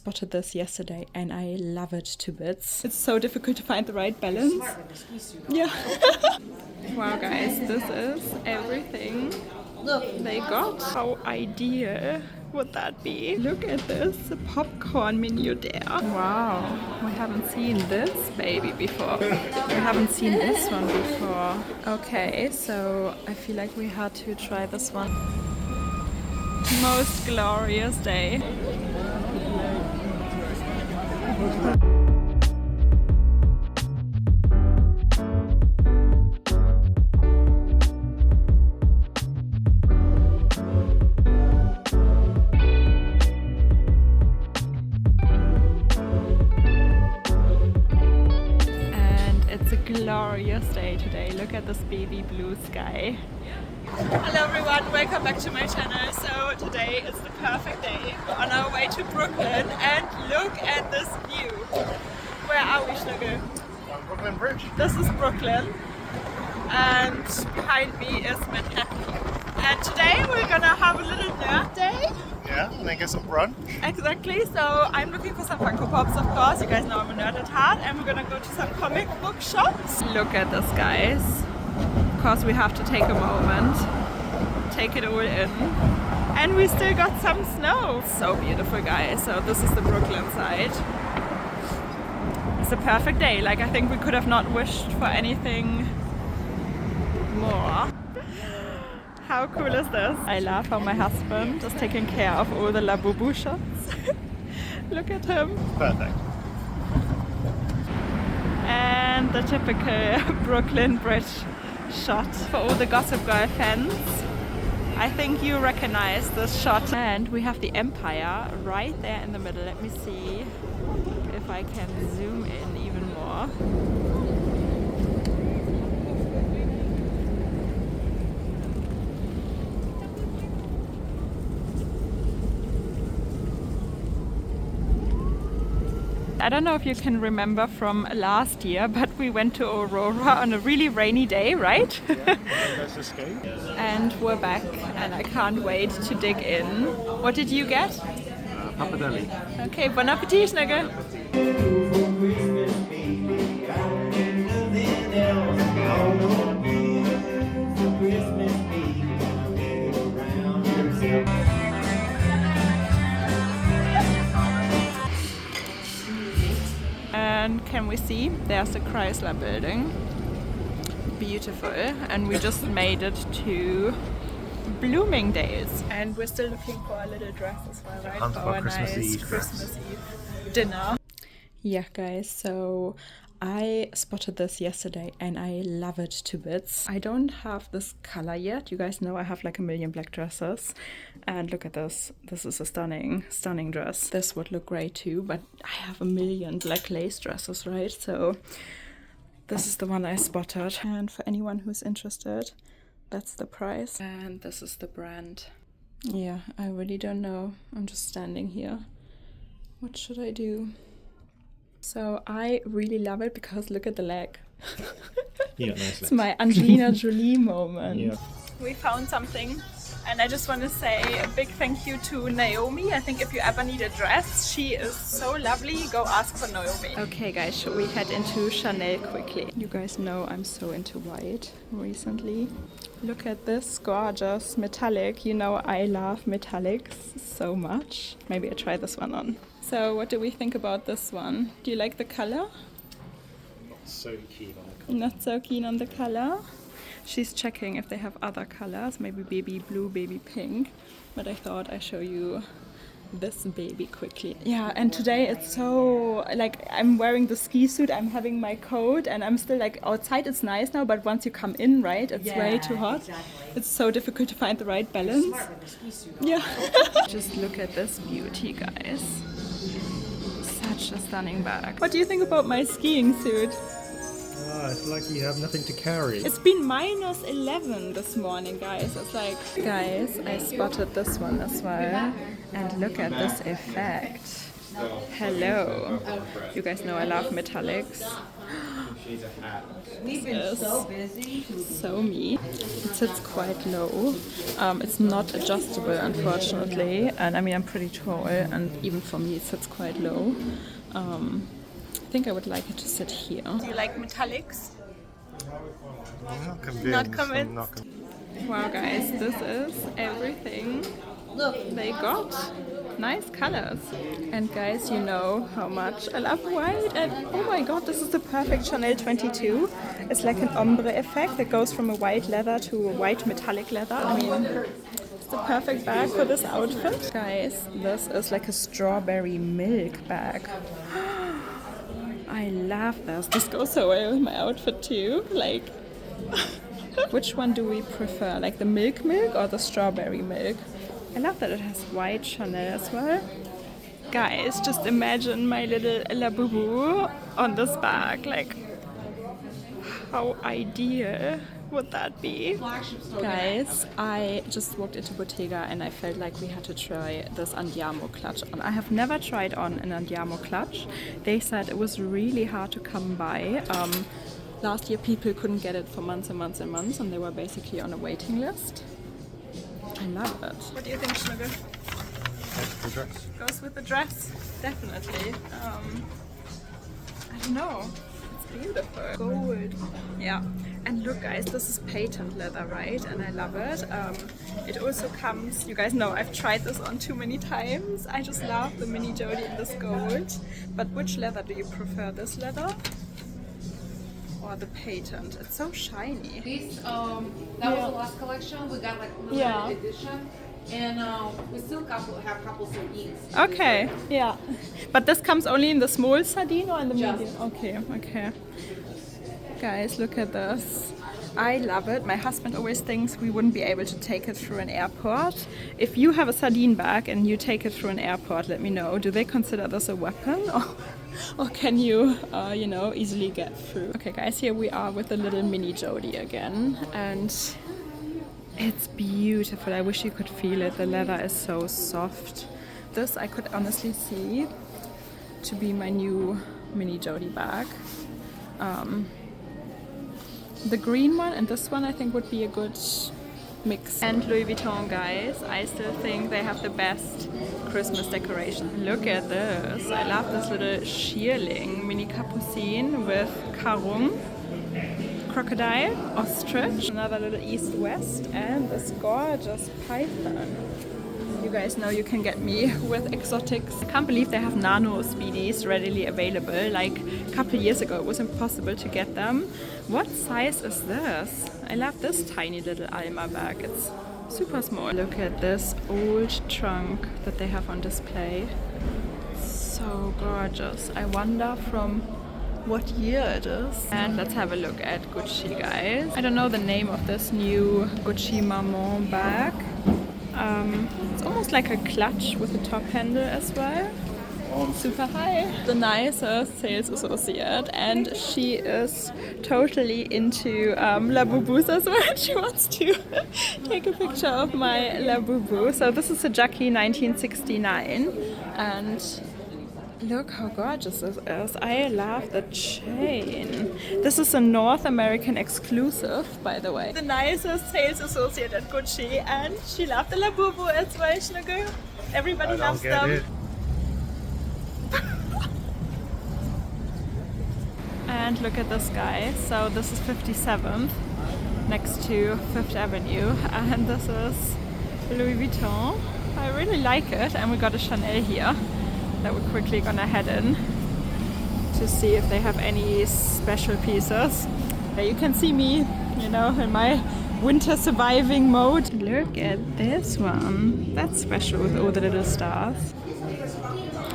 spotted this yesterday and I love it to bits. It's so difficult to find the right balance. Yeah. Wow guys, this is everything they got. How ideal would that be? Look at this popcorn menu there. Wow, we haven't seen this baby before. We haven't seen this one before. Okay, so I feel like we had to try this one. Most glorious day. Glorious day today. Look at this baby blue sky. Hello everyone, welcome back to my channel. So today is the perfect day. We're on our way to Brooklyn and look at this view. Where are we, Schlügel? On Brooklyn Bridge. This is Brooklyn and behind me is Manhattan. And today we're gonna have a little nerd day. Yeah, and then get some brunch. Exactly, so I'm looking for some Funko Pops, of course. You guys know I'm a nerd at heart, and we're gonna go to some comic book shops. Look at this, guys. Of course, we have to take a moment, take it all in. And we still got some snow. So beautiful, guys. So this is the Brooklyn side. It's a perfect day. Like, I think we could have not wished for anything more. How cool is this? I love how my husband is taking care of all the Labubu shots. Look at him. Perfect. And the typical Brooklyn Bridge shot. For all the Gossip Girl fans, I think you recognize this shot. And we have the Empire right there in the middle. Let me see if I can zoom in even more. I don't know if you can remember from last year, but we went to Aurora on a really rainy day, right? Yeah, that's escape. And we're back, and I can't wait to dig in. What did you get? Pappardelle. Okay, bon appetit, Schnugge. And can we see? There's the Chrysler building. Beautiful. And we just made it to Bloomingdales. And we're still looking for a little dress as well, right? For our nice Christmas Eve dinner. Yeah, guys, so I spotted this yesterday and I love it to bits. I don't have this color yet. You guys know I have like a million black dresses. And look at this. This is a stunning, stunning dress. This would look great too, but I have a million black lace dresses, right? So this is the one I spotted. And for anyone who's interested, that's the price. And this is the brand. Yeah, I really don't know. I'm just standing here. What should I do? So I really love it because look at the leg. Yeah, nice. It's my Angelina Jolie moment. Yeah. We found something and I just want to say a big thank you to Naomi. I think if you ever need a dress, she is so lovely. Go ask for Naomi. Okay guys, should we head into Chanel quickly? You guys know I'm so into white recently. Look at this gorgeous metallic. You know I love metallics so much. Maybe I try this one on. So what do we think about this one? Do you like the color? Not so keen on the color. Not so keen on the color. She's checking if they have other colors, maybe baby blue, baby pink. But I thought I'd show you this baby quickly. Yeah, and today it's so, like, I'm wearing the ski suit, I'm having my coat, and I'm still like, outside it's nice now, but once you come in, right, it's way too hot. Exactly. It's so difficult to find the right balance. Smart with the ski suit. Yeah. Just look at this beauty, guys. Such a stunning bag. What do you think about my skiing suit? It's like you have nothing to carry. It's been minus 11 this morning, guys. It's like... Guys, I spotted this one as well. And look at this effect. Hello. You guys know I love metallics. We've been so busy. So me. It sits quite low. It's not adjustable, unfortunately. And I mean, I'm pretty tall, and even for me, it sits quite low. I think I would like it to sit here. Do you like metallics? I'm not convinced. Not convinced? I'm not Wow, guys, this is everything they got. Nice colors. And guys, you know how much I love white, and oh my god, this is the perfect Chanel 22. It's like an ombre effect that goes from a white leather to a white metallic leather. I mean, it's the perfect bag for this outfit. Guys, this is like a strawberry milk bag. I love this. This goes so well with my outfit too. Like, which one do we prefer? Like the milk or the strawberry milk? I love that it has white Chanel as well. Guys, just imagine my little Labubu on this bag. Like, how ideal would that be? Guys, I just walked into Bottega and I felt like we had to try this Andiamo clutch on. I have never tried on an Andiamo clutch. They said it was really hard to come by. Last year people couldn't get it for months and months and months, and they were basically on a waiting list. I love it. What do you think, Sugar? The dress. Goes with the dress, definitely. I don't know. It's beautiful. Gold. Yeah. And look, guys, this is patent leather, right? And I love it. It also comes, you guys know I've tried this on too many times. I just love the mini Jodie in this gold. But which leather do you prefer? This leather? Or the patent? It's so shiny. This, that was the last collection. We got like a limited edition. And we still have a couple sardines. Okay, yeah. But this comes only in the small sardine or in the medium? Okay, okay. Guys, look at this. I love it. My husband always thinks we wouldn't be able to take it through an airport. If you have a sardine bag and you take it through an airport, let me know. Do they consider this a weapon? Or can you, you know, easily get through? Okay, guys, here we are with the little mini Jodie again. And it's beautiful. I wish you could feel it. The leather is so soft. This I could honestly see to be my new mini Jodie bag. The green one and this one I think would be a good mix. And Louis Vuitton, guys, I still think they have the best Christmas decoration. Look at this. I love this little shearling mini capucine with karung, crocodile, ostrich, another little east-west, and this gorgeous python. You guys know you can get me with exotics. I can't believe they have nano speedies readily available. Like a couple years ago it was impossible to get them. What size is this? I love this tiny little Alma bag. It's super small. Look at this old trunk that they have on display. So gorgeous. I wonder from what year it is. And let's have a look at Gucci, guys. I don't know the name of this new Gucci Maman bag. It's almost like a clutch with a top handle as well. Super high. The nicest sales associate, and she is totally into Labubus as well. She wants to take a picture of my Labubu. So this is a Jackie 1969, and look how gorgeous this is. I love the chain. This is a North American exclusive, by the way. The nicest sales associate at Gucci, and she loved the Labubu as well, Schnuggle. Everybody loves them. And look at this, guy. So this is 57th, next to 5th Avenue, and this is Louis Vuitton. I really like it, and we got a Chanel here that we're quickly gonna head in to see if they have any special pieces. There you can see me, you know, in my winter surviving mode. Look at this one. That's special with all the little stars.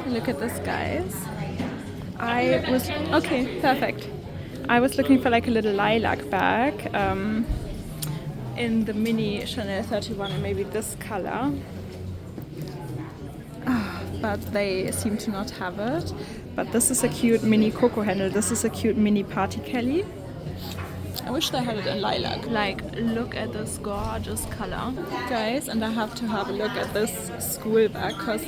Look at this, guys. Okay, perfect. I was looking for like a little lilac bag in the mini Chanel 31 and maybe this color. But they seem to not have it. But this is a cute mini cocoa handle. This is a cute mini party Kelly. I wish they had it in lilac. Like, look at this gorgeous color, guys. And I have to have a look at this school bag because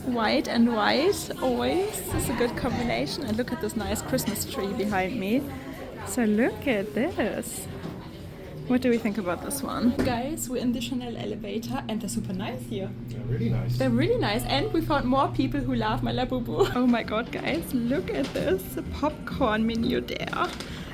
White and white, always. This is a good combination. And look at this nice Christmas tree behind me. So look at this. What do we think about this one? Guys, we're in the Chanel elevator and they're super nice here. They're really nice. They're really nice, and we found more people who love my Labubu. Oh my god, guys, look at this. A popcorn menu there.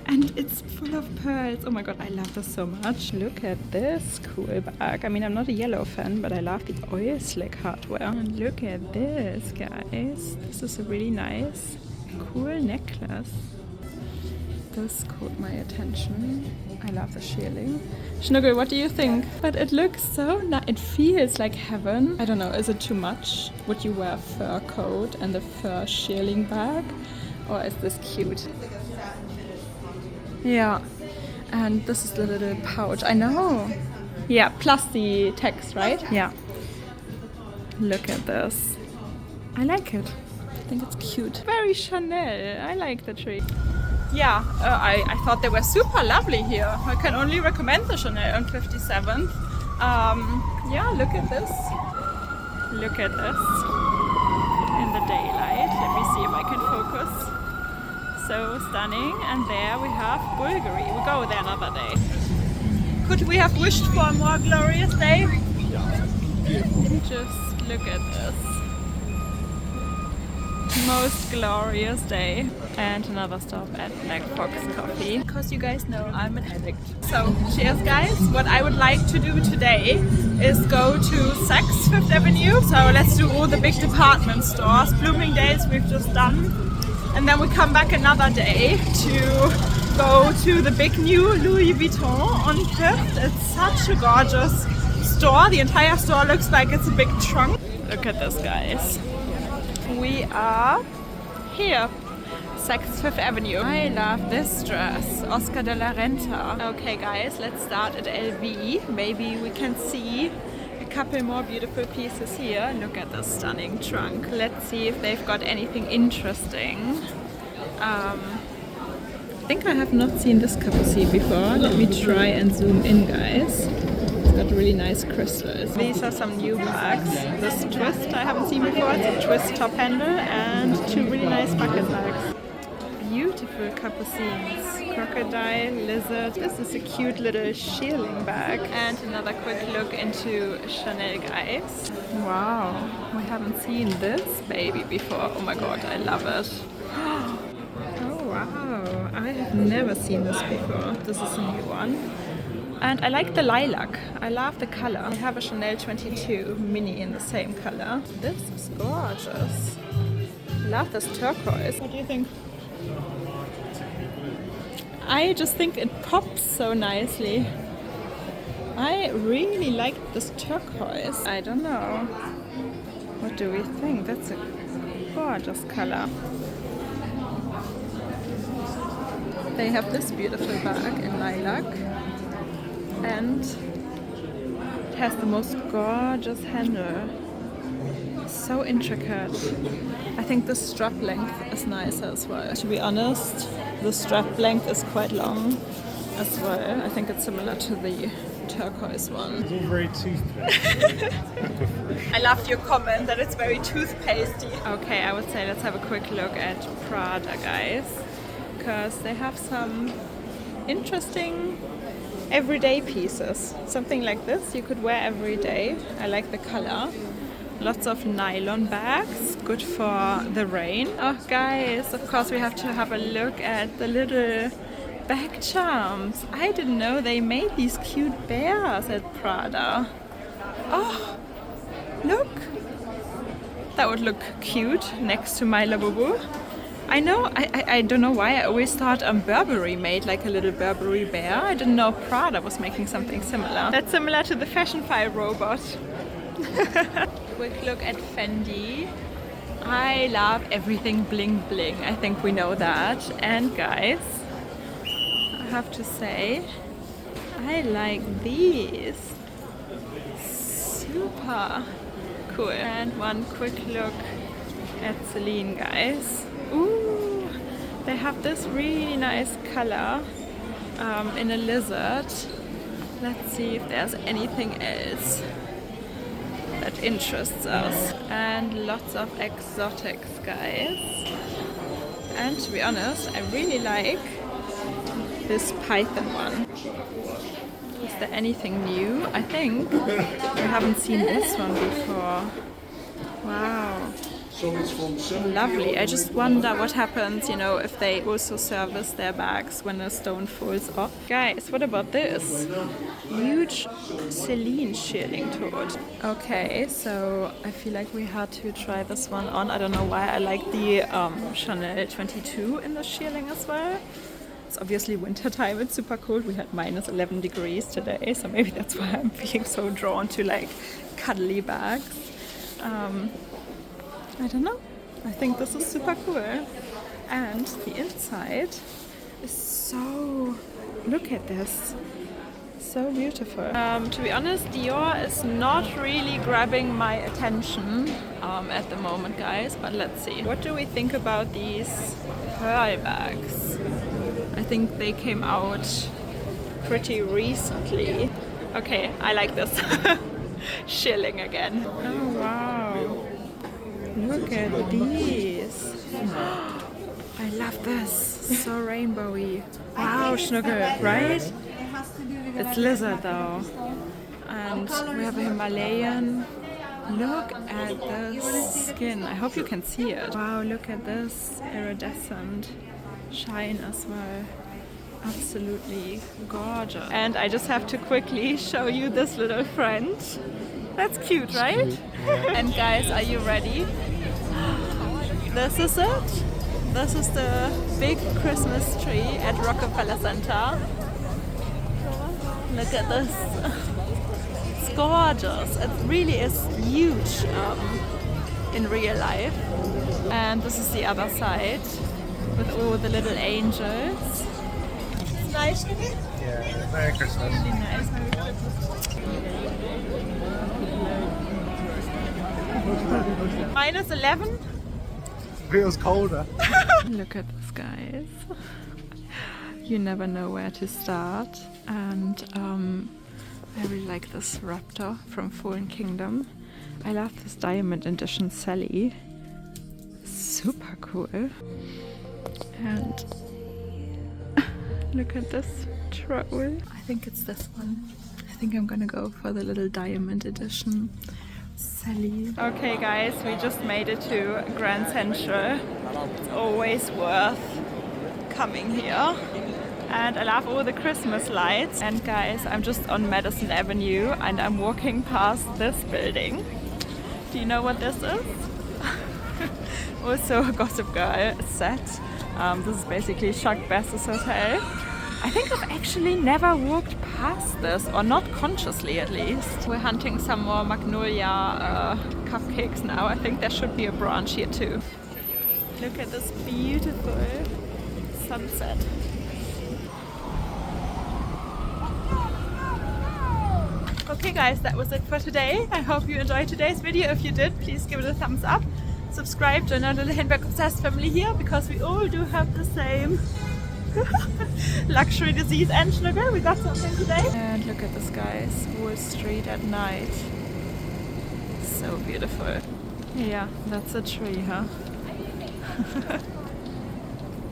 And it's full of pearls. Oh my god, I love this so much. Look at this cool bag. I mean, I'm not a yellow fan, but I love the oil slick hardware. And look at this, guys. This is a really nice, cool necklace. This caught my attention. I love the shearling. Schnuggle, what do you think? But it looks so nice. It feels like heaven. I don't know, is it too much? Would you wear a fur coat and a fur shearling bag? Or is this cute? Yeah, and this is the little pouch. I know. Yeah, plus the text, right? Yeah. Look at this. I like it. I think it's cute. Very Chanel. I like the tree. Yeah, I thought they were super lovely here. I can only recommend the Chanel on 57th. Yeah, look at this. Look at this. In the daylight. Let me see if I can focus. So stunning. And there we have Bulgari. We'll go there another day. Could we have wished for a more glorious day? Just look at this. Most glorious day. And another stop at Black Fox Coffee. Because you guys know I'm an addict. So cheers guys. What I would like to do today is go to SAKS, 5th Avenue. So let's do all the big department stores. Bloomingdales we've just done. And then we come back another day to go to the big new Louis Vuitton on 5th. It's such a gorgeous store. The entire store looks like it's a big trunk. Look at this, guys. We are here. SAKS, 5th Avenue. I love this dress. Oscar de la Renta. Okay, guys, let's start at LV. Maybe we can see a couple more beautiful pieces here. Look at this stunning trunk. Let's see if they've got anything interesting. I think I have not seen this cup of tea before. Let me try and zoom in, guys. It's got really nice crystals. These are some new bags. This twist I haven't seen before. It's a twist top handle and two really nice bucket bags. Beautiful capucines, crocodile, lizard. This is a cute little shearling bag. And another quick look into Chanel, guys. Wow, we haven't seen this baby before. Oh my god, I love it. Oh wow, I have never seen this before. This is a new one. And I like the lilac. I love the color. I have a Chanel 22 mini in the same color. This is gorgeous. Love this turquoise. What do you think? I just think it pops so nicely. I really like this turquoise. I don't know. What do we think? That's a gorgeous color. They have this beautiful bag in lilac. And it has the most gorgeous handle. So intricate. I think the strap length is nicer as well. To be honest, the strap length is quite long as well. I think it's similar to the turquoise one. It's all very toothpaste. I loved your comment that it's very toothpastey. Okay, I would say let's have a quick look at Prada, guys. Because they have some interesting everyday pieces. Something like this you could wear every day. I like the color. Lots of nylon bags, good for the rain. Oh guys, of course we have to have a look at the little bag charms. I didn't know they made these cute bears at Prada. Oh, look! That would look cute next to my Labubu. I know, I don't know why I always thought Burberry made like a little Burberry bear. I didn't know Prada was making something similar. That's similar to the FASHIONPHILE robot. Quick look at Fendi. I love everything bling bling. I think we know that. And guys, I have to say, I like these. Super cool. And one quick look at Celine, guys. Ooh, they have this really nice color in a lizard. Let's see if there's anything else. that interests us. And lots of exotics, guys. And to be honest, I really like this python one. Is there anything new? I think we haven't seen this one before. Wow. Lovely. I just wonder what happens, you know, if they also service their bags when a stone falls off. Guys, what about this? Huge Celine shearling tote. Okay, so I feel like we had to try this one on. I don't know why. I like the Chanel 22 in the shearling as well. It's obviously winter time, it's super cold. We had minus 11 degrees today, so maybe that's why I'm feeling so drawn to like cuddly bags. I don't know. I think this is super cool. And the inside is so... Look at this. So beautiful. To be honest, Dior is not really grabbing my attention at the moment, guys. But let's see. What do we think about these pearl bags? I think they came out pretty recently. Okay, I like this. Shilling again. Oh wow. Look at these. I love this. So rainbowy. Wow, Schnuckel, right? It's lizard though. And we have a Himalayan. Look at this skin. I hope you can see it. Wow, look at this iridescent shine as well. Absolutely gorgeous. And I just have to quickly show you this little friend. That's cute, right? And guys, are you ready? This is it. This is the big Christmas tree at Rockefeller Center. Look at this. It's gorgeous. It really is huge in real life. And this is the other side with all the little angels. It's nice. Yeah, Merry Christmas. Really nice. Merry Christmas. Minus 11? Feels colder. Look at this, guys. You never know where to start. And I really like this raptor from Fallen Kingdom. I love this diamond edition Sally. Super cool. And look at this trowel. I think it's this one. I think I'm gonna go for the little diamond edition Sally. Okay guys, we just made it to Grand Central. It's always worth coming here. And I love all the Christmas lights. And guys, I'm just on Madison Avenue and I'm walking past this building. Do you know what this is? Also a Gossip Girl set. This is basically Chuck Bass's hotel. I think I've actually never walked past this, or not consciously at least. We're hunting some more Magnolia cupcakes now. I think there should be a branch here too. Look at this beautiful sunset. Okay guys, that was it for today. I hope you enjoyed today's video. If you did, please give it a thumbs up. Subscribe, join our little handbag obsessed family here, because we all do have the same luxury disease. And Schnuckel, we got something today. And look at this, guys. Wall Street at night. So beautiful. Yeah, that's a tree, huh?